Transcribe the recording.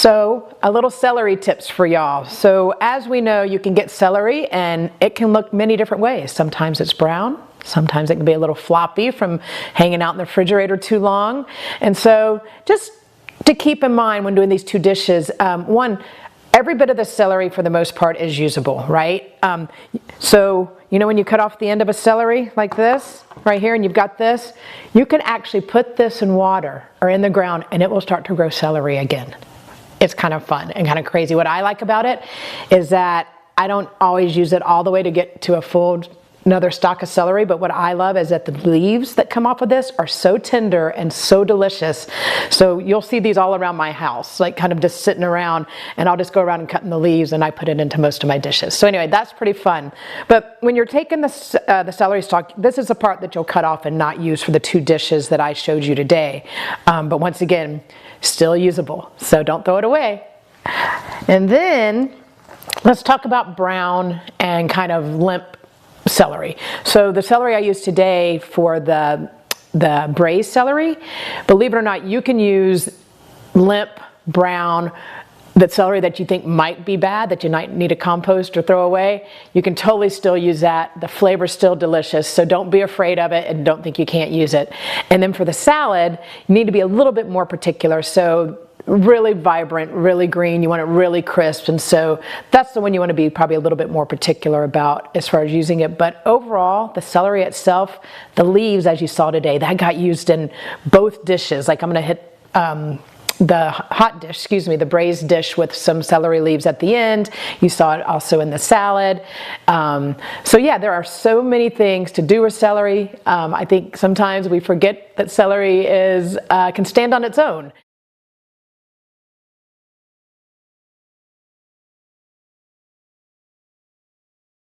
So a little celery tips for y'all. So as we know, you can get celery and it can look many different ways. Sometimes it's brown, sometimes it can be a little floppy from hanging out in the refrigerator too long. And so just to keep in mind when doing these two dishes, one, every bit of the celery for the most part is usable, right? So you know when you cut off the end of a celery like this, right here, and you've got this, you can actually put this in water or in the ground and it will start to grow celery again. It's kind of fun and kind of crazy. What I like about it is that I don't always use it all the way to get to a full another stalk of celery, but what I love is that the leaves that come off of this are so tender and so delicious. So you'll see these all around my house, like kind of just sitting around, and I'll just go around and cutting the leaves and I put it into most of my dishes. So anyway, that's pretty fun. But when you're taking the celery stalk, this is the part that you'll cut off and not use for the two dishes that I showed you today. But once again, still usable, so don't throw it away. And then let's talk about brown and kind of limp celery. So the celery I used today for the braised celery, believe it or not, you can use limp, brown, the celery that you think might be bad, that you might need to compost or throw away. You can totally still use that. The flavor's still delicious, so don't be afraid of it and don't think you can't use it. And then for the salad, you need to be a little bit more particular. So really vibrant, really green, you want it really crisp, and so that's the one you want to be probably a little bit more particular about as far as using it. But overall, the celery itself, the leaves as you saw today, that got used in both dishes. Like I'm going to hit the hot dish, excuse me, the braised dish with some celery leaves at the end. You saw it also in the salad. So yeah, there are so many things to do with celery. I think sometimes we forget that celery can stand on its own.